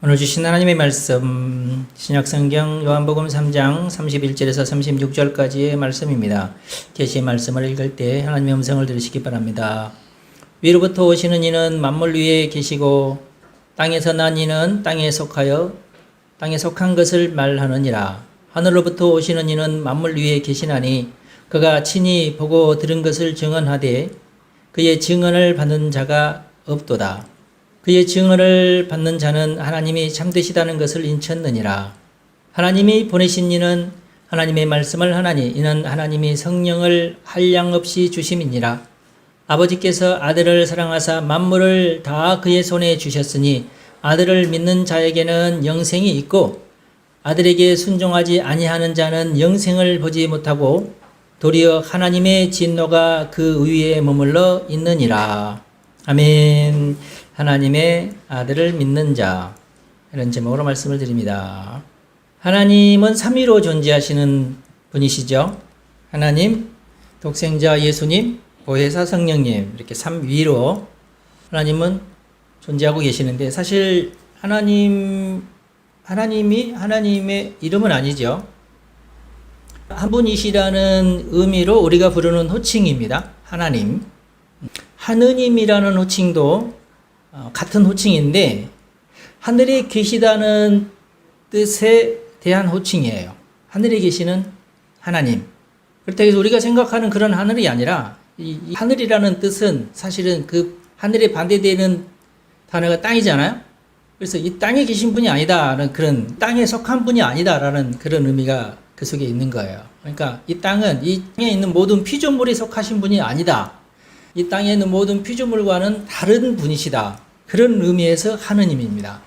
오늘 주신 하나님의 말씀 신약성경 요한복음 3장 31절에서 36절까지의 말씀입니다. 계시의 말씀을 읽을 때 하나님의 음성을 들으시기 바랍니다. 위로부터 오시는 이는 만물 위에 계시고 땅에서 난 이는 땅에 속하여 땅에 속한 것을 말하느니라. 하늘로부터 오시는 이는 만물 위에 계시나니 그가 친히 보고 들은 것을 증언하되 그의 증언을 받는 자가 없도다. 그의 증언을 받는 자는 하나님이 참되시다는 것을 인쳤느니라. 하나님이 보내신 이는 하나님의 말씀을 하나니 이는 하나님이 성령을 한량없이 주심이니라. 아버지께서 아들을 사랑하사 만물을 다 그의 손에 주셨으니 아들을 믿는 자에게는 영생이 있고 아들에게 순종하지 아니하는 자는 영생을 보지 못하고 도리어 하나님의 진노가 그 위에 머물러 있느니라. 아멘. 하나님의 아들을 믿는 자, 이런 제목으로 말씀을 드립니다. 하나님은 삼위로 존재하시는 분이시죠. 하나님, 독생자 예수님, 보혜사 성령님, 이렇게 삼위로 하나님은 존재하고 계시는데, 사실 하나님이 하나님의 이름은 아니죠. 한 분이시라는 의미로 우리가 부르는 호칭입니다. 하나님. 하느님이라는 호칭도 같은 호칭인데 하늘에 계시다는 뜻에 대한 호칭이에요. 하늘에 계시는 하나님. 그렇다고 해서 우리가 생각하는 그런 하늘이 아니라 이 하늘이라는 뜻은 사실은 그 하늘에 반대되는 단어가 땅이잖아요. 그래서 이 땅에 계신 분이 아니다라는 그런 땅에 속한 분이 아니다라는 그런 의미가 그 속에 있는 거예요. 그러니까 이 땅은 이 땅에 있는 모든 피조물에 속하신 분이 아니다. 이 땅에 있는 모든 피조물과는 다른 분이시다. 그런 의미에서 하느님입니다.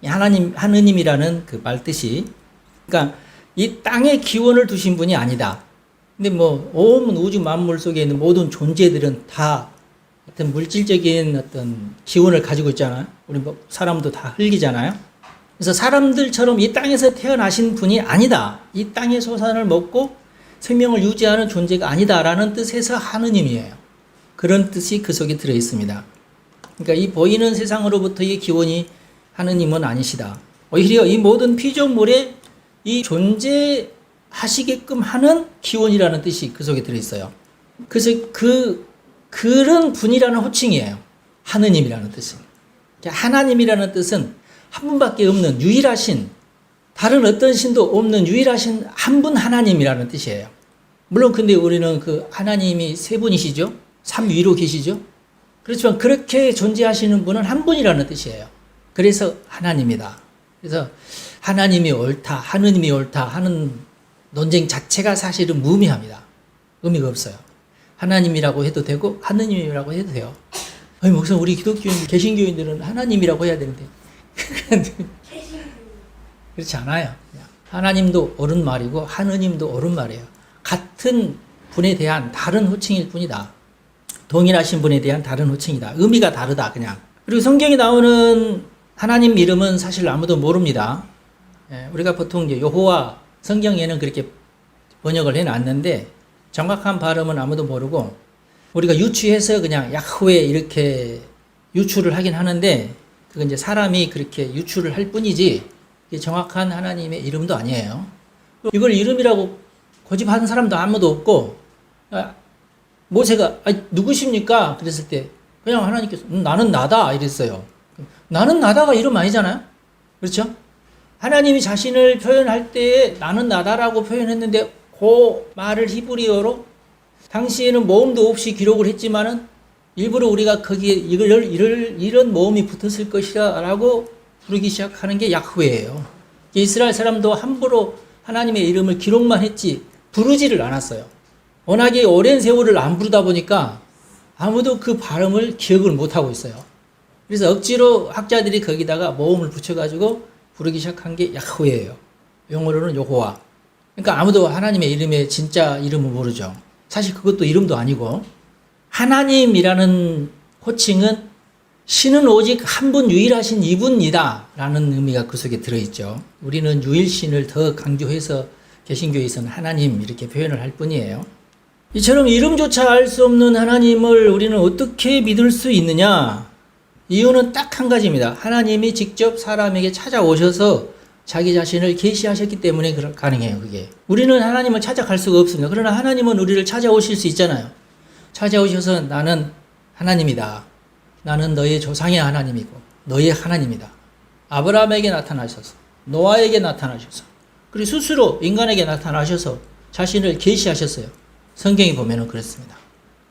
하느님이라는 그 말뜻이. 그러니까 이 땅에 기원을 두신 분이 아니다. 근데 온 우주 만물 속에 있는 모든 존재들은 다 어떤 물질적인 어떤 기원을 가지고 있잖아요. 우리 사람도 다 흙이잖아요. 그래서 사람들처럼 이 땅에서 태어나신 분이 아니다. 이 땅의 소산을 먹고 생명을 유지하는 존재가 아니다라는 뜻에서 하느님이에요. 그런 뜻이 그 속에 들어 있습니다. 그러니까 이 보이는 세상으로부터의 기원이 하느님은 아니시다. 오히려 이 모든 피조물에 이 존재하시게끔 하는 기원이라는 뜻이 그 속에 들어 있어요. 그래서 그런 분이라는 호칭이에요. 하느님이라는 뜻은. 하나님이라는 뜻은 한 분밖에 없는 유일하신, 다른 어떤 신도 없는 유일하신 한 분 하나님이라는 뜻이에요. 물론 근데 우리는 그 하나님이 세 분이시죠. 삼위로 계시죠. 그렇지만 그렇게 존재하시는 분은 한 분이라는 뜻이에요. 그래서 하나님이다. 그래서 하나님이 옳다, 하느님이 옳다 하는 논쟁 자체가 사실은 무의미합니다. 의미가 없어요. 하나님이라고 해도 되고 하느님이라고 해도 돼요. 목사님, 우리 기독교인, 개신교인들은 하나님이라고 해야 되는데 그렇지 않아요. 하나님도 옳은 말이고 하느님도 옳은 말이에요. 같은 분에 대한 다른 호칭일 뿐이다. 동일하신 분에 대한 다른 호칭이다. 의미가 다르다, 그냥. 그리고 성경에 나오는 하나님 이름은 사실 아무도 모릅니다. 우리가 보통 이제 여호와, 성경에는 그렇게 번역을 해놨는데 정확한 발음은 아무도 모르고 우리가 유추해서 그냥 야흐웨 이렇게 유추를 하긴 하는데 그건 이제 사람이 그렇게 유추를 할 뿐이지 정확한 하나님의 이름도 아니에요. 이걸 이름이라고 고집하는 사람도 아무도 없고, 모세가 누구십니까? 그랬을 때 그냥 하나님께서 나는 나다 이랬어요. 나는 나다가 이름 아니잖아요. 그렇죠? 하나님이 자신을 표현할 때에 나는 나다라고 표현했는데 그 말을 히브리어로 당시에는 모음도 없이 기록을 했지만은 일부러 우리가 거기에 이런 모음이 붙었을 것이라 라고 부르기 시작하는 게 야흐웨예요. 이스라엘 사람도 함부로 하나님의 이름을 기록만 했지 부르지를 않았어요. 워낙에 오랜 세월을 안 부르다 보니까 아무도 그 발음을 기억을 못하고 있어요. 그래서 억지로 학자들이 거기다가 모음을 붙여가지고 부르기 시작한 게 야흐웨예요. 영어로는 여호와. 그러니까 아무도 하나님의 이름의 진짜 이름을 모르죠. 사실 그것도 이름도 아니고, 하나님이라는 호칭은 신은 오직 한 분 유일하신 이분이다 라는 의미가 그 속에 들어있죠. 우리는 유일신을 더 강조해서 개신교에서는 하나님 이렇게 표현을 할 뿐이에요. 이처럼 이름조차 알 수 없는 하나님을 우리는 어떻게 믿을 수 있느냐? 이유는 딱 한 가지입니다. 하나님이 직접 사람에게 찾아오셔서 자기 자신을 계시하셨기 때문에 가능해요. 그게. 우리는 하나님을 찾아갈 수가 없습니다. 그러나 하나님은 우리를 찾아오실 수 있잖아요. 찾아오셔서 나는 하나님이다. 나는 너의 조상의 하나님이고 너의 하나님이다. 아브라함에게 나타나셔서 노아에게 나타나셔서 그리고 스스로 인간에게 나타나셔서 자신을 계시하셨어요. 성경에 보면은 그렇습니다.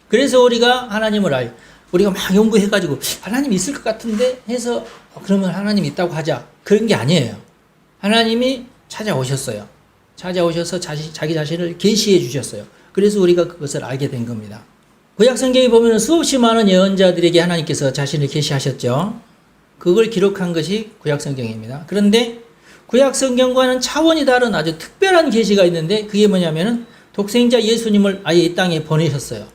그래서 우리가 하나님을 우리가 막 연구해가지고 하나님이 있을 것 같은데 해서 그러면 하나님이 있다고 하자. 그런 게 아니에요. 하나님이 찾아오셨어요. 찾아오셔서 자기 자신을 계시해 주셨어요. 그래서 우리가 그것을 알게 된 겁니다. 구약 성경에 보면 수없이 많은 예언자들에게 하나님께서 자신을 계시하셨죠. 그걸 기록한 것이 구약 성경입니다. 그런데 구약 성경과는 차원이 다른 아주 특별한 계시가 있는데 그게 뭐냐면은 독생자 예수님을 아예 이 땅에 보내셨어요.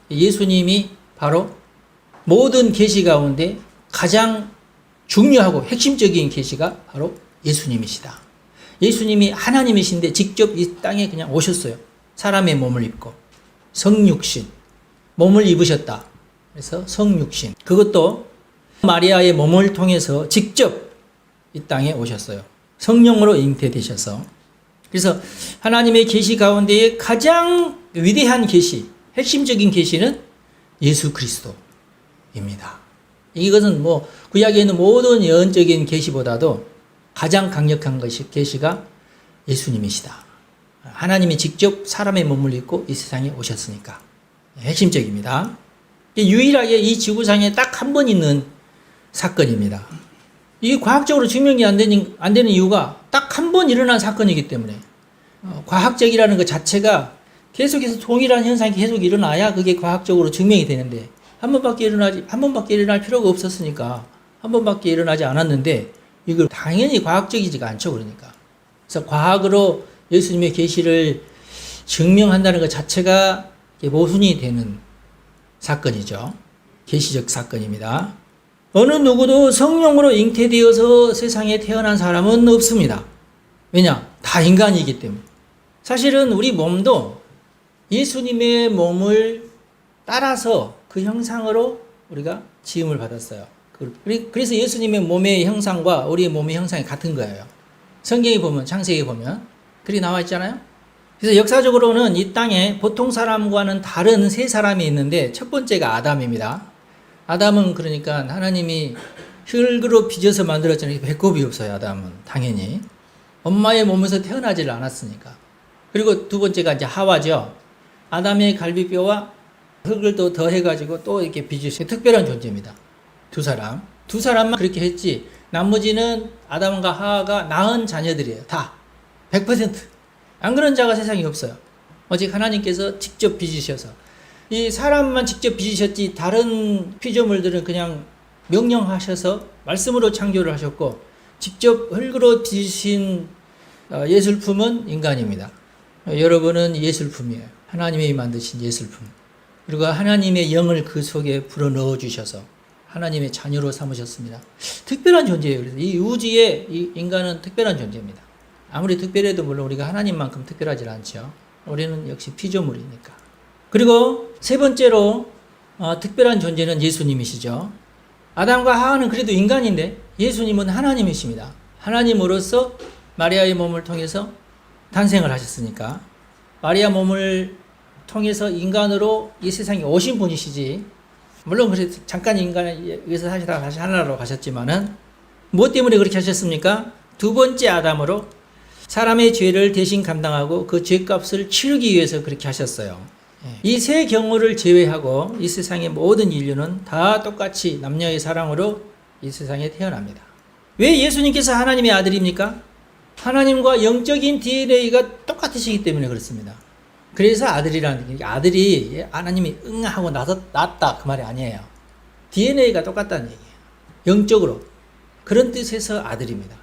예수님이 바로 모든 계시 가운데 가장 중요하고 핵심적인 계시가 바로 예수님이시다. 예수님이 하나님이신데 직접 이 땅에 그냥 오셨어요. 사람의 몸을 입고 성육신 몸을 입으셨다. 그래서 성육신 그것도 마리아의 몸을 통해서 직접 이 땅에 오셨어요. 성령으로 잉태되셔서. 그래서 하나님의 계시 가운데에 가장 위대한 계시, 핵심적인 계시는 예수 그리스도입니다. 이것은 뭐 구약에 있는 모든 예언적인 계시보다도 가장 강력한 것이 계시가 예수님이시다. 하나님이 직접 사람의 몸을 입고 이 세상에 오셨으니까 핵심적입니다. 유일하게 이 지구상에 딱 한 번 있는 사건입니다. 이게 과학적으로 증명이 안 되는 이유가 딱 한 번 일어난 사건이기 때문에 과학적이라는 것 자체가 계속해서 동일한 현상이 계속 일어나야 그게 과학적으로 증명이 되는데 한 번밖에 일어날 필요가 없었으니까 한 번밖에 일어나지 않았는데 이걸 당연히 과학적이지가 않죠. 그러니까. 그래서 과학으로 예수님의 계시를 증명한다는 것 자체가 모순이 되는 사건이죠. 계시적 사건입니다. 어느 누구도 성령으로 잉태되어서 세상에 태어난 사람은 없습니다. 왜냐? 다 인간이기 때문에. 사실은 우리 몸도 예수님의 몸을 따라서 그 형상으로 우리가 지음을 받았어요. 그래서 예수님의 몸의 형상과 우리의 몸의 형상이 같은 거예요. 성경에 보면, 창세기에 보면 그렇게 나와 있잖아요. 그래서 역사적으로는 이 땅에 보통 사람과는 다른 세 사람이 있는데 첫 번째가 아담입니다. 아담은 그러니까 하나님이 흙으로 빚어서 만들었잖아요. 배꼽이 없어요. 아담은 당연히 엄마의 몸에서 태어나질 않았으니까. 그리고 두 번째가 이제 하와죠. 아담의 갈비뼈와 흙을 또 더해가지고 또 이렇게 빚으신 특별한 존재입니다. 두 사람만 그렇게 했지. 나머지는 아담과 하와가 낳은 자녀들이에요. 다 100%. 안 그런 자가 세상에 없어요. 오직 하나님께서 직접 빚으셔서. 이 사람만 직접 빚으셨지 다른 피조물들은 그냥 명령하셔서 말씀으로 창조를 하셨고 직접 흙으로 빚으신 예술품은 인간입니다. 여러분은 예술품이에요. 하나님이 만드신 예술품. 그리고 하나님의 영을 그 속에 불어넣어 주셔서 하나님의 자녀로 삼으셨습니다. 특별한 존재예요. 그래서 이 우주에 이 인간은 특별한 존재입니다. 아무리 특별해도 물론 우리가 하나님만큼 특별하지 않죠. 우리는 역시 피조물이니까. 그리고 세 번째로 특별한 존재는 예수님이시죠. 아담과 하와는 그래도 인간인데 예수님은 하나님이십니다. 하나님으로서 마리아의 몸을 통해서 탄생을 하셨으니까 마리아 몸을 통해서 인간으로 이 세상에 오신 분이시지. 물론 그래서 잠깐 인간에서 사시다가 다시 하나로 가셨지만은 무엇 때문에 그렇게 하셨습니까? 두 번째 아담으로 사람의 죄를 대신 감당하고 그 죄값을 치르기 위해서 그렇게 하셨어요. 이 세 경우를 제외하고 이 세상의 모든 인류는 다 똑같이 남녀의 사랑으로 이 세상에 태어납니다. 왜 예수님께서 하나님의 아들입니까? 하나님과 영적인 DNA가 똑같으시기 때문에 그렇습니다. 그래서 아들이라는 게 아들이 하나님이 하고 낳았다 그 말이 아니에요. DNA가 똑같다는 얘기예요. 영적으로. 그런 뜻에서 아들입니다.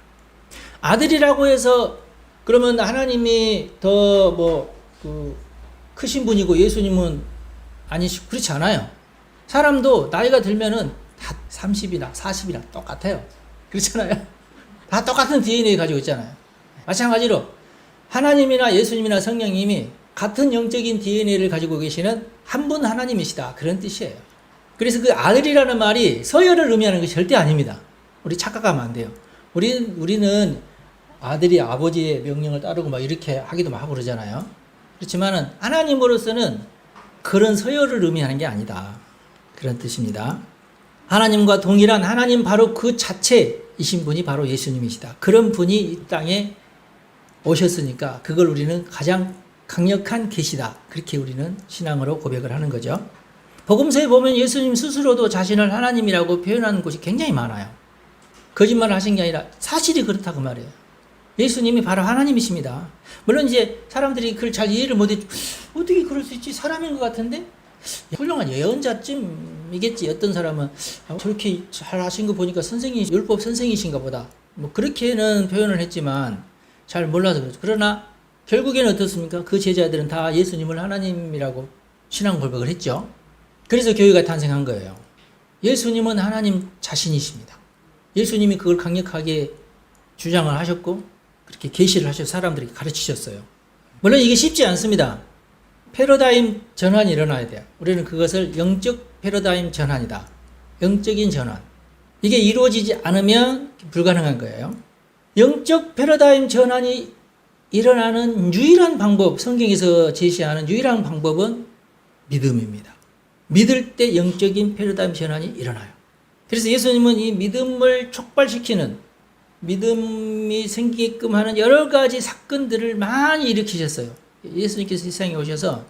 아들이라고 해서 그러면 하나님이 더 크신 분이고 예수님은 아니시고 그렇지 않아요. 사람도 나이가 들면은 다 30이나 40이나 똑같아요. 그렇잖아요. 다 똑같은 DNA 가지고 있잖아요. 마찬가지로 하나님이나 예수님이나 성령님이 같은 영적인 DNA를 가지고 계시는 한 분 하나님이시다. 그런 뜻이에요. 그래서 그 아들이라는 말이 서열을 의미하는 것이 절대 아닙니다. 우리 착각하면 안 돼요. 우리는 아들이 아버지의 명령을 따르고 막 이렇게 하기도 하고 그러잖아요. 그렇지만은 하나님으로서는 그런 서열을 의미하는 게 아니다. 그런 뜻입니다. 하나님과 동일한 하나님 바로 그 자체이신 분이 바로 예수님이시다. 그런 분이 이 땅에 오셨으니까 그걸 우리는 가장 강력한 계시다. 그렇게 우리는 신앙으로 고백을 하는 거죠. 복음서에 보면 예수님 스스로도 자신을 하나님이라고 표현하는 곳이 굉장히 많아요. 거짓말을 하신 게 아니라 사실이 그렇다고 말해요. 예수님이 바로 하나님이십니다. 물론 이제 사람들이 그걸 잘 이해를 못했죠. 어떻게 그럴 수 있지? 사람인 것 같은데? 훌륭한 예언자쯤이겠지. 어떤 사람은 저렇게 잘 하신 거 보니까 율법 선생이신가 보다. 뭐 그렇게는 표현을 했지만 잘 몰라서 그렇죠. 그러나 결국에는 어떻습니까? 그 제자들은 다 예수님을 하나님이라고 신앙 고백을 했죠. 그래서 교회가 탄생한 거예요. 예수님은 하나님 자신이십니다. 예수님이 그걸 강력하게 주장을 하셨고 그렇게 계시를 하셔서 사람들에게 가르치셨어요. 물론 이게 쉽지 않습니다. 패러다임 전환이 일어나야 돼요. 우리는 그것을 영적 패러다임 전환이다. 영적인 전환. 이게 이루어지지 않으면 불가능한 거예요. 영적 패러다임 전환이 일어나는 유일한 방법, 성경에서 제시하는 유일한 방법은 믿음입니다. 믿을 때 영적인 패러다임 전환이 일어나요. 그래서 예수님은 이 믿음을 촉발시키는, 믿음이 생기게끔 하는 여러 가지 사건들을 많이 일으키셨어요. 예수님께서 세상에 오셔서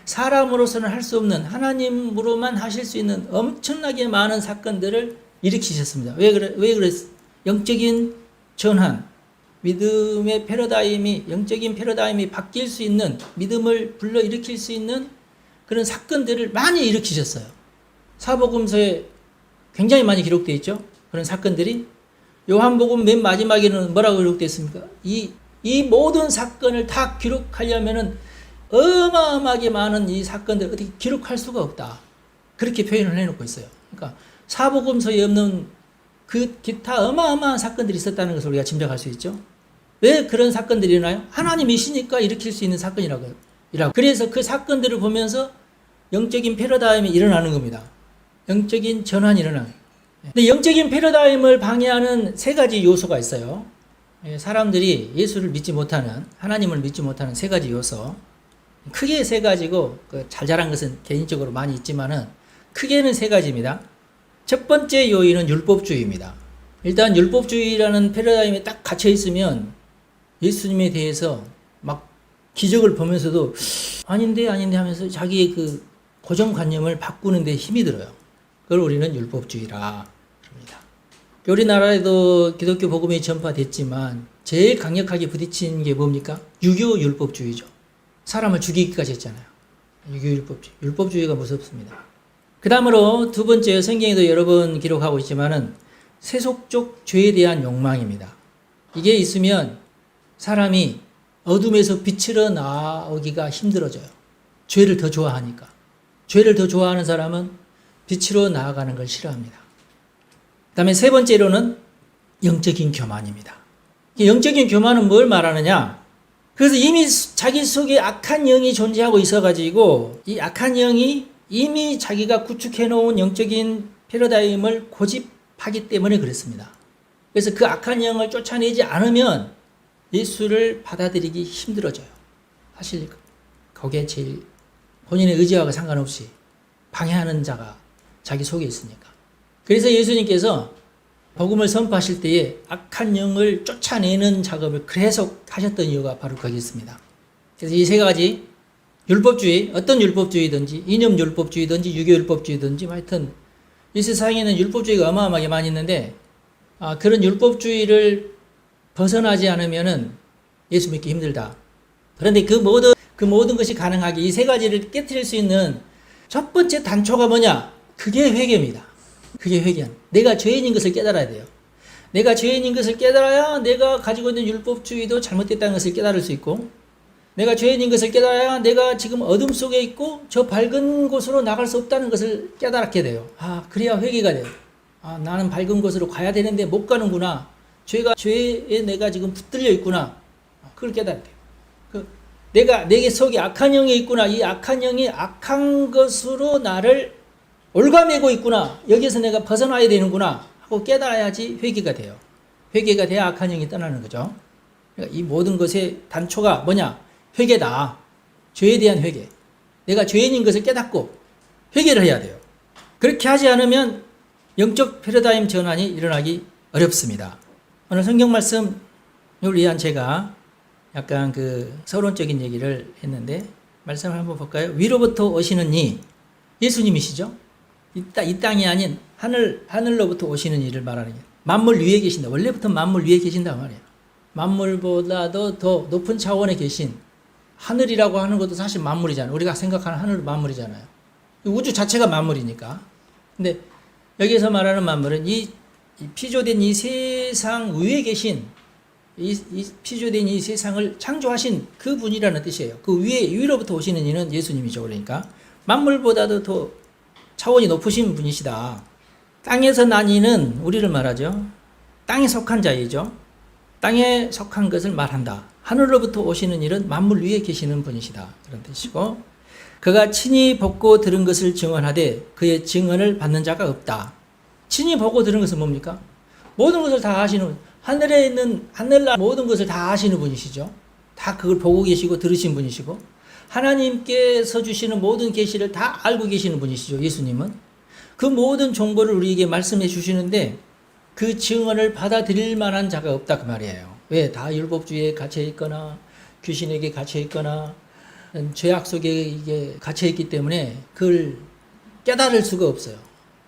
사람으로서는 할 수 없는, 하나님으로만 하실 수 있는 엄청나게 많은 사건들을 일으키셨습니다. 왜 그랬어요? 영적인 전환, 믿음의 패러다임이, 영적인 패러다임이 바뀔 수 있는, 믿음을 불러일으킬 수 있는 그런 사건들을 많이 일으키셨어요. 사복음서에 굉장히 많이 기록되어 있죠. 그런 사건들이. 요한복음 맨 마지막에는 뭐라고 기록되어 있습니까? 이 모든 사건을 다 기록하려면은 어마어마하게 많은 이 사건들 어떻게 기록할 수가 없다. 그렇게 표현을 해놓고 있어요. 그러니까 사복음서에 없는 그 기타 어마어마한 사건들이 있었다는 것을 우리가 짐작할 수 있죠. 왜 그런 사건들이 일어나요? 하나님이시니까 일으킬 수 있는 사건이라고요. 그래서 그 사건들을 보면서 영적인 패러다임이 일어나는 겁니다. 영적인 전환이 일어나요. 근데 영적인 패러다임을 방해하는 세 가지 요소가 있어요. 사람들이 예수를 믿지 못하는, 하나님을 믿지 못하는 세 가지 요소. 크게 세 가지고, 잘 자란 것은 개인적으로 많이 있지만은, 크게는 세 가지입니다. 첫 번째 요인은 율법주의입니다. 일단 율법주의라는 패러다임에 딱 갇혀 있으면 예수님에 대해서 막 기적을 보면서도 아닌데 하면서 자기의 그 고정관념을 바꾸는데 힘이 들어요. 그걸 우리는 율법주의라 합니다. 우리나라에도 기독교 복음이 전파됐지만 제일 강력하게 부딪힌 게 뭡니까? 유교 율법주의죠. 사람을 죽이기까지 했잖아요. 유교 율법주의. 율법주의가 무섭습니다. 그 다음으로 두 번째, 성경에도 여러 번 기록하고 있지만은 세속적 죄에 대한 욕망입니다. 이게 있으면 사람이 어둠에서 빛으로 나오기가 힘들어져요. 죄를 더 좋아하니까. 죄를 더 좋아하는 사람은 빛으로 나아가는 걸 싫어합니다. 그 다음에 세 번째로는 영적인 교만입니다. 영적인 교만은 뭘 말하느냐? 그래서 이미 자기 속에 악한 영이 존재하고 있어가지고 이 악한 영이 이미 자기가 구축해 놓은 영적인 패러다임을 고집하기 때문에 그렇습니다. 그래서 그 악한 영을 쫓아내지 않으면 예수를 받아들이기 힘들어져요. 사실 거기에 제일 본인의 의지와 상관없이 방해하는 자가 자기 속에 있으니까. 그래서 예수님께서 복음을 선포하실 때에 악한 영을 쫓아내는 작업을 계속 하셨던 이유가 바로 거기 있습니다. 그래서 이 세 가지 율법주의, 어떤 율법주의든지 이념 율법주의든지 유교 율법주의든지 하여튼 이 세상에는 율법주의가 어마어마하게 많이 있는데 그런 율법주의를 벗어나지 않으면은 예수 믿기 힘들다. 그런데 그 모든 것이 가능하게 이 세 가지를 깨트릴 수 있는 첫 번째 단초가 뭐냐? 그게 회개입니다. 그게 회개는. 내가 죄인인 것을 깨달아야 돼요. 내가 죄인인 것을 깨달아야 내가 가지고 있는 율법주의도 잘못됐다는 것을 깨달을 수 있고, 내가 죄인인 것을 깨달아야 내가 지금 어둠 속에 있고 저 밝은 곳으로 나갈 수 없다는 것을 깨달게 돼요. 그래야 회개가 돼요. 나는 밝은 곳으로 가야 되는데 못 가는구나. 죄에 내가 지금 붙들려 있구나. 그걸 깨달아야 돼요. 내게 속에 악한 영이 있구나. 이 악한 영이 악한 것으로 나를 올가매고 있구나. 여기서 내가 벗어나야 되는구나 하고 깨달아야지 회개가 돼요. 회개가 돼야 악한 영이 떠나는 거죠. 그러니까 이 모든 것의 단초가 뭐냐? 회개다. 죄에 대한 회개. 내가 죄인인 것을 깨닫고 회개를 해야 돼요. 그렇게 하지 않으면 영적 패러다임 전환이 일어나기 어렵습니다. 오늘 성경 말씀을 위한 제가 약간 서론적인 얘기를 했는데 말씀을 한번 볼까요? 위로부터 오시는 이 예수님이시죠? 이 땅이 아닌 하늘로부터 오시는 이를 말하는 게 만물 위에 계신다. 원래부터 만물 위에 계신단 말이에요. 만물보다도 더 높은 차원에 계신 하늘이라고 하는 것도 사실 만물이잖아요. 우리가 생각하는 하늘도 만물이잖아요. 우주 자체가 만물이니까. 근데 여기서 말하는 만물은 이 피조된 이 세상 위에 계신 이 피조된 이 세상을 창조하신 그 분이라는 뜻이에요. 그 위로부터 오시는 이는 예수님이죠. 그러니까 만물보다도 더 차원이 높으신 분이시다. 땅에서 난 이는 우리를 말하죠. 땅에 속한 자이죠. 땅에 속한 것을 말한다. 하늘로부터 오시는 일은 만물 위에 계시는 분이시다. 그런 뜻이고, 그가 친히 보고 들은 것을 증언하되 그의 증언을 받는 자가 없다. 친히 보고 들은 것은 뭡니까? 모든 것을 다 아시는, 하늘에 있는 하늘날 모든 것을 다 아시는 분이시죠. 다 그걸 보고 계시고 들으신 분이시고, 하나님께서 주시는 모든 계시를 다 알고 계시는 분이시죠. 예수님은 그 모든 정보를 우리에게 말씀해 주시는데 그 증언을 받아들일 만한 자가 없다 그 말이에요. 왜? 다 율법주의에 갇혀 있거나 귀신에게 갇혀 있거나 죄악 속에 이게 갇혀 있기 때문에 그걸 깨달을 수가 없어요.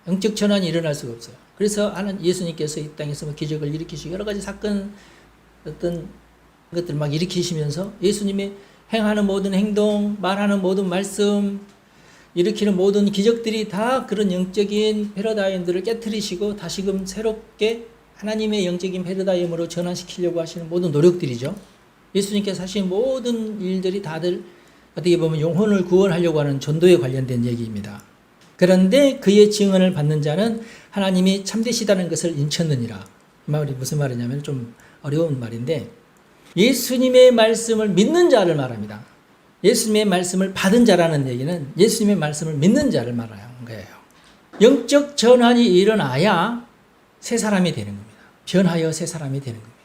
영적 전환이 일어날 수가 없어요. 그래서 예수님께서 이 땅에서 기적을 일으키시고 여러 가지 사건 어떤 것들 막 일으키시면서 예수님의 행하는 모든 행동, 말하는 모든 말씀, 일으키는 모든 기적들이 다 그런 영적인 패러다임들을 깨트리시고 다시금 새롭게 하나님의 영적인 패러다임으로 전환시키려고 하시는 모든 노력들이죠. 예수님께서 하신 모든 일들이 다들 어떻게 보면 영혼을 구원하려고 하는 전도에 관련된 얘기입니다. 그런데 그의 증언을 받는 자는 하나님이 참되시다는 것을 인쳤느니라. 이 말이 무슨 말이냐면 좀 어려운 말인데 예수님의 말씀을 믿는 자를 말합니다. 예수님의 말씀을 받은 자라는 얘기는 예수님의 말씀을 믿는 자를 말하는 거예요. 영적 전환이 일어나야 새 사람이 되는 겁니다. 변하여 새 사람이 되는 겁니다.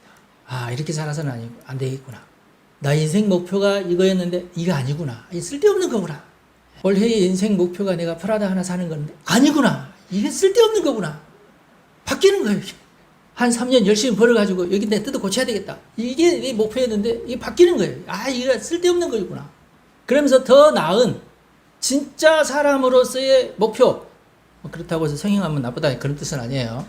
아, 이렇게 살아서는 안 되겠구나. 나 인생 목표가 이거였는데 이거 아니구나. 이게 쓸데없는 거구나. 올해의 인생 목표가 내가 프라다 하나 사는 건데 아니구나. 이게 쓸데없는 거구나. 바뀌는 거예요. 한 3년 열심히 벌어가지고 여기 내 뜯어 고쳐야 되겠다. 이게 내 목표였는데 이게 바뀌는 거예요. 아, 이거 쓸데없는 거구나. 그러면서 더 나은 진짜 사람으로서의 목표. 그렇다고 해서 성행하면 나쁘다 그런 뜻은 아니에요.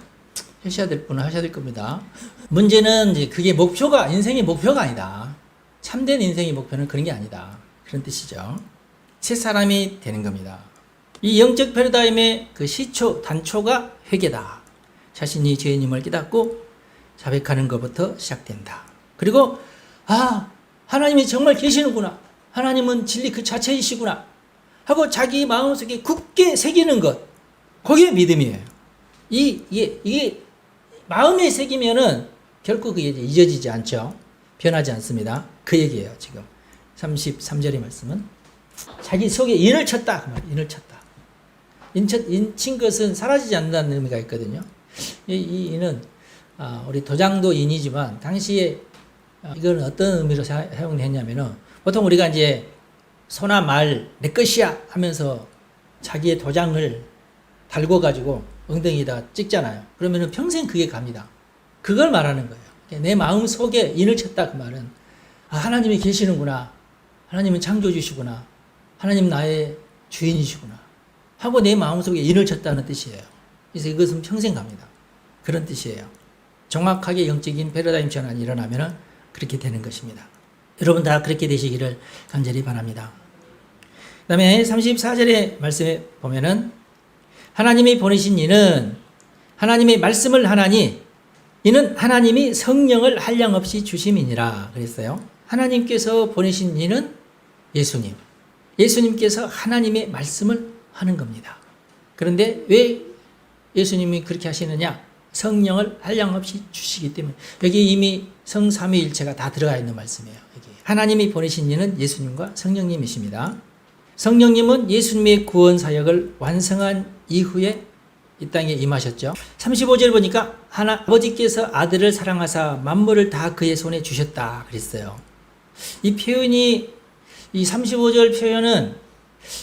하셔야 될 분은 하셔야 될 겁니다. 문제는 이제 그게 목표가 인생의 목표가 아니다. 참된 인생의 목표는 그런 게 아니다. 그런 뜻이죠. 새 사람이 되는 겁니다. 이 영적 패러다임의 그 시초 단초가 회개다. 자신이 죄인임을 깨닫고 자백하는 것부터 시작된다. 그리고 하나님이 정말 계시는구나. 하나님은 진리 그 자체이시구나 하고 자기 마음속에 굳게 새기는 것, 그게 믿음이에요. 이게 마음에 새기면은 결코 그게 잊어지지 않죠. 변하지 않습니다. 그 얘기예요. 지금 33절의 말씀은 자기 속에 인을 쳤다. 그 말, 인을 쳤다. 인친 것은 사라지지 않는다는 의미가 있거든요. 이 인은 우리 도장도 인이지만 당시에 이건 어떤 의미로 사용했냐면은 보통 우리가 이제 소나 말 내 것이야 하면서 자기의 도장을 달고 가지고 엉덩이에다 찍잖아요. 그러면은 평생 그게 갑니다. 그걸 말하는 거예요. 내 마음 속에 인을 쳤다 그 말은 하나님이 계시는구나. 하나님은 창조주시구나. 하나님 나의 주인이시구나. 하고 내 마음 속에 인을 쳤다는 뜻이에요. 그래서 이것은 평생 갑니다. 그런 뜻이에요. 정확하게 영적인 패러다임 전환이 일어나면 그렇게 되는 것입니다. 여러분 다 그렇게 되시기를 간절히 바랍니다. 그 다음에 34절의 말씀에 보면은 하나님이 보내신 이는 하나님의 말씀을 하나니 이는 하나님이 성령을 한량없이 주심이니라 그랬어요. 하나님께서 보내신 이는 예수님. 예수님께서 하나님의 말씀을 하는 겁니다. 그런데 왜 예수님이 그렇게 하시느냐? 성령을 한량없이 주시기 때문에. 여기 이미 성삼위일체가 다 들어가 있는 말씀이에요. 여기. 하나님이 보내신 이는 예수님과 성령님이십니다. 성령님은 예수님의 구원 사역을 완성한 이후에 이 땅에 임하셨죠. 35절 보니까 아버지께서 아들을 사랑하사 만물을 다 그의 손에 주셨다 그랬어요. 이 표현이, 이 35절 표현은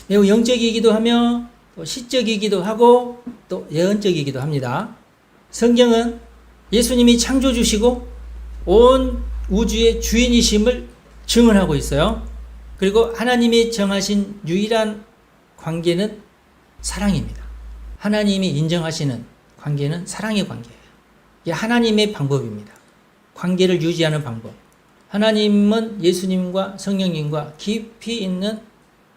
매우 영적이기도 하며 또 시적이기도 하고 또 예언적이기도 합니다. 성경은 예수님이 창조주시고 온 우주의 주인이심을 증언하고 있어요. 그리고 하나님이 정하신 유일한 관계는 사랑입니다. 하나님이 인정하시는 관계는 사랑의 관계예요. 이게 하나님의 방법입니다. 관계를 유지하는 방법. 하나님은 예수님과 성령님과 깊이 있는,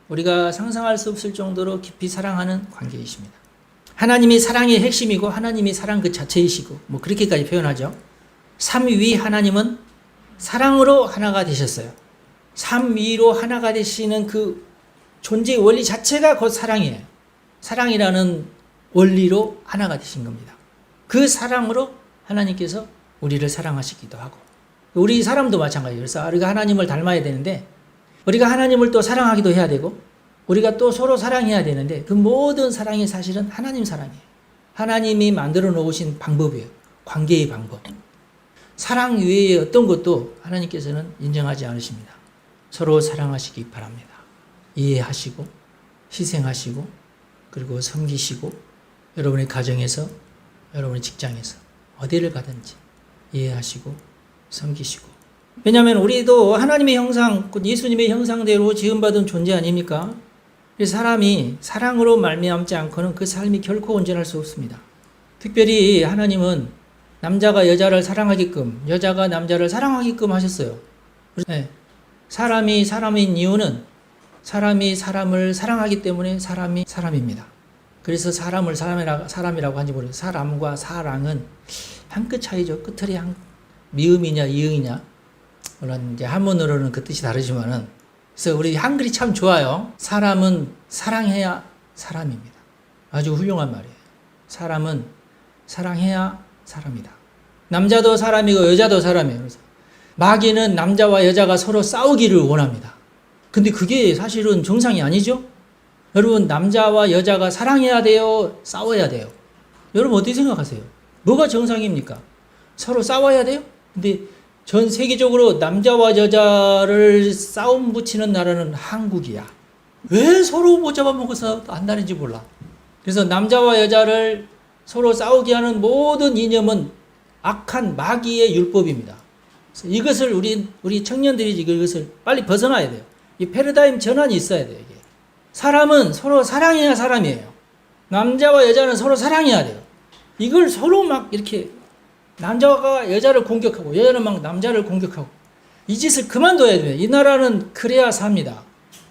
우리가 상상할 수 없을 정도로 깊이 사랑하는 관계이십니다. 하나님이 사랑의 핵심이고 하나님이 사랑 그 자체이시고 뭐 그렇게까지 표현하죠. 삼위 하나님은 사랑으로 하나가 되셨어요. 삼위로 하나가 되시는 그 존재의 원리 자체가 곧 사랑이에요. 사랑이라는 원리로 하나가 되신 겁니다. 그 사랑으로 하나님께서 우리를 사랑하시기도 하고, 우리 사람도 마찬가지예요. 그래서 우리가 하나님을 닮아야 되는데 우리가 하나님을 또 사랑하기도 해야 되고 우리가 또 서로 사랑해야 되는데, 그 모든 사랑이 사실은 하나님 사랑이에요. 하나님이 만들어 놓으신 방법이에요. 관계의 방법. 사랑 외에 어떤 것도 하나님께서는 인정하지 않으십니다. 서로 사랑하시기 바랍니다. 이해하시고 희생하시고 그리고 섬기시고, 여러분의 가정에서, 여러분의 직장에서 어디를 가든지 이해하시고 섬기시고. 왜냐하면 우리도 하나님의 형상, 예수님의 형상대로 지음받은 존재 아닙니까? 그래서 사람이 사랑으로 말미암지 않고는 그 삶이 결코 온전할 수 없습니다. 특별히 하나님은 남자가 여자를 사랑하게끔, 여자가 남자를 사랑하게끔 하셨어요. 네. 사람이 사람인 이유는 사람이 사람을 사랑하기 때문에 사람이 사람입니다. 그래서 사람을 사람이라고 한지 모르겠어요. 사람과 사랑은 한 끗 차이죠. 끝틀이 미음이냐 이응이냐. 물론 이제 한문으로는 그 뜻이 다르지만은, 그래서 우리 한글이 참 좋아요. 사람은 사랑해야 사람입니다. 아주 훌륭한 말이에요. 사람은 사랑해야 사람이다. 남자도 사람이고 여자도 사람이에요. 그래서 마귀는 남자와 여자가 서로 싸우기를 원합니다. 근데 그게 사실은 정상이 아니죠? 여러분, 남자와 여자가 사랑해야 돼요? 싸워야 돼요? 여러분 어떻게 생각하세요? 뭐가 정상입니까? 서로 싸워야 돼요? 근데 전 세계적으로 남자와 여자를 싸움 붙이는 나라는 한국이야. 왜 서로 못 잡아먹어서 안다는지 몰라. 그래서 남자와 여자를 서로 싸우게 하는 모든 이념은 악한 마귀의 율법입니다. 이것을 우리 청년들이 이것을 빨리 벗어나야 돼요. 이 패러다임 전환이 있어야 돼요. 이게. 사람은 서로 사랑해야 사람이에요. 남자와 여자는 서로 사랑해야 돼요. 이걸 서로 막 이렇게 남자가 여자를 공격하고 여자는 막 남자를 공격하고, 이 짓을 그만둬야 돼요. 이 나라는 그래야 삽니다.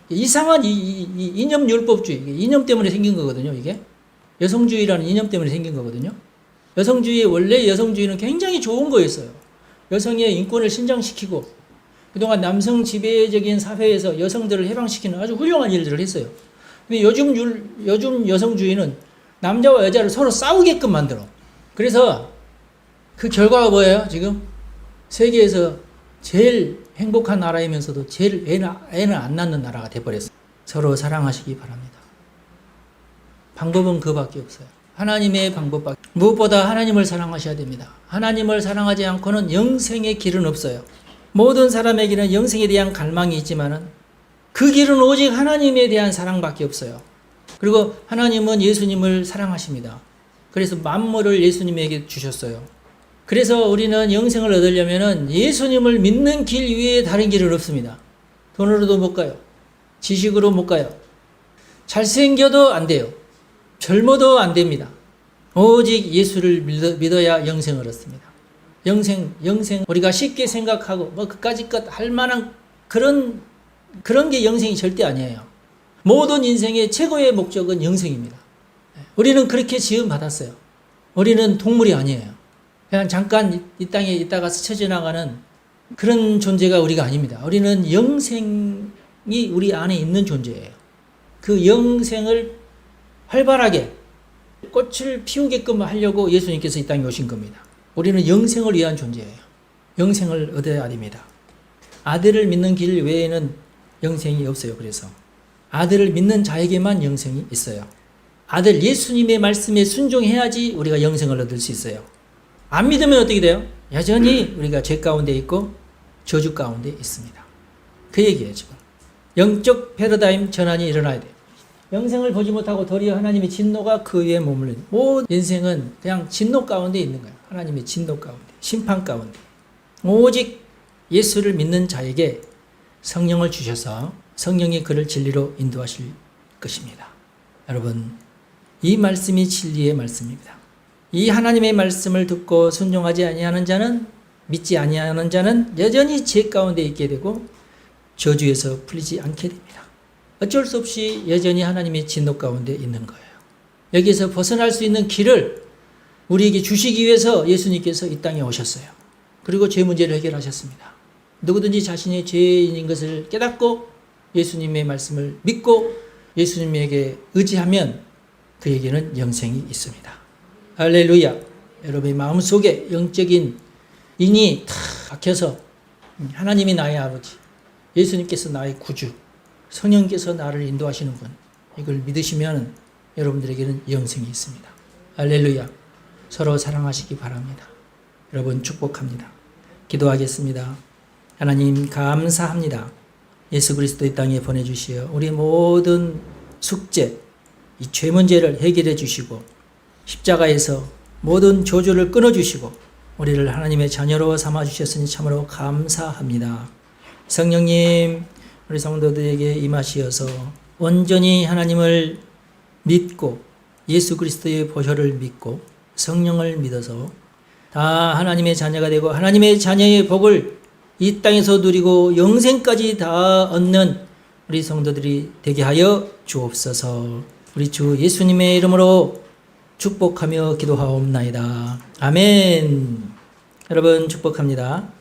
이상한 이 이념 율법주의, 이념 때문에 생긴 거거든요. 이게 여성주의라는 이념 때문에 생긴 거거든요. 여성주의, 원래 여성주의는 굉장히 좋은 거였어요. 여성의 인권을 신장시키고 그동안 남성 지배적인 사회에서 여성들을 해방시키는 아주 훌륭한 일들을 했어요. 근데 요즘 여성주의는 남자와 여자를 서로 싸우게끔 만들어. 그래서 그 결과가 뭐예요? 지금 세계에서 제일 행복한 나라이면서도 제일 애는 안 낳는 나라가 돼버렸어요. 서로 사랑하시기 바랍니다. 방법은 그밖에 없어요. 하나님의 방법밖에. 무엇보다 하나님을 사랑하셔야 됩니다. 하나님을 사랑하지 않고는 영생의 길은 없어요. 모든 사람에게는 영생에 대한 갈망이 있지만은 그 길은 오직 하나님에 대한 사랑밖에 없어요. 그리고 하나님은 예수님을 사랑하십니다. 그래서 만물을 예수님에게 주셨어요. 그래서 우리는 영생을 얻으려면은 예수님을 믿는 길 위에 다른 길은 없습니다. 돈으로도 못 가요. 지식으로 못 가요. 잘생겨도 안 돼요. 젊어도 안 됩니다. 오직 예수를 믿어야 영생을 얻습니다. 영생, 우리가 쉽게 생각하고 뭐 그까짓 것 할 만한 그런 게 영생이 절대 아니에요. 모든 인생의 최고의 목적은 영생입니다. 우리는 그렇게 지음 받았어요. 우리는 동물이 아니에요. 그냥 잠깐 이 땅에 있다가 스쳐 지나가는 그런 존재가 우리가 아닙니다. 우리는 영생이 우리 안에 있는 존재예요. 그 영생을 활발하게 꽃을 피우게끔 하려고 예수님께서 이 땅에 오신 겁니다. 우리는 영생을 위한 존재예요. 영생을 얻어야 됩니다. 아들을 믿는 길 외에는 영생이 없어요. 그래서 아들을 믿는 자에게만 영생이 있어요. 아들 예수님의 말씀에 순종해야지 우리가 영생을 얻을 수 있어요. 안 믿으면 어떻게 돼요? 여전히 우리가 죄 가운데 있고 저주 가운데 있습니다. 그 얘기예요, 지금. 영적 패러다임 전환이 일어나야 돼요. 영생을 보지 못하고 도리어 하나님의 진노가 그 위에 머물러 있는, 모든 인생은 그냥 진노 가운데 있는 거예요. 하나님의 진노 가운데, 심판 가운데. 오직 예수를 믿는 자에게 성령을 주셔서 성령이 그를 진리로 인도하실 것입니다. 여러분, 이 말씀이 진리의 말씀입니다. 이 하나님의 말씀을 듣고 순종하지 아니하는 자는, 믿지 아니하는 자는 여전히 죄 가운데 있게 되고 저주에서 풀리지 않게 됩니다. 어쩔 수 없이 여전히 하나님의 진노 가운데 있는 거예요. 여기에서 벗어날 수 있는 길을 우리에게 주시기 위해서 예수님께서 이 땅에 오셨어요. 그리고 죄 문제를 해결하셨습니다. 누구든지 자신의 죄인인 것을 깨닫고 예수님의 말씀을 믿고 예수님에게 의지하면 그에게는 영생이 있습니다. 할렐루야. 여러분의 마음속에 영적인 인이 탁 박혀서 하나님이 나의 아버지, 예수님께서 나의 구주, 성령께서 나를 인도하시는 분, 이걸 믿으시면 여러분들에게는 영생이 있습니다. 할렐루야. 서로 사랑하시기 바랍니다. 여러분 축복합니다. 기도하겠습니다. 하나님 감사합니다. 예수 그리스도 이 땅에 보내주시어 우리 모든 숙제, 이 죄 문제를 해결해 주시고 십자가에서 모든 저주를 끊어주시고 우리를 하나님의 자녀로 삼아주셨으니 참으로 감사합니다. 성령님, 우리 성도들에게 임하시어서 온전히 하나님을 믿고 예수 그리스도의 보혈을 믿고 성령을 믿어서 다 하나님의 자녀가 되고 하나님의 자녀의 복을 이 땅에서 누리고 영생까지 다 얻는 우리 성도들이 되게 하여 주옵소서. 우리 주 예수님의 이름으로 축복하며 기도하옵나이다. 아멘. 여러분 축복합니다.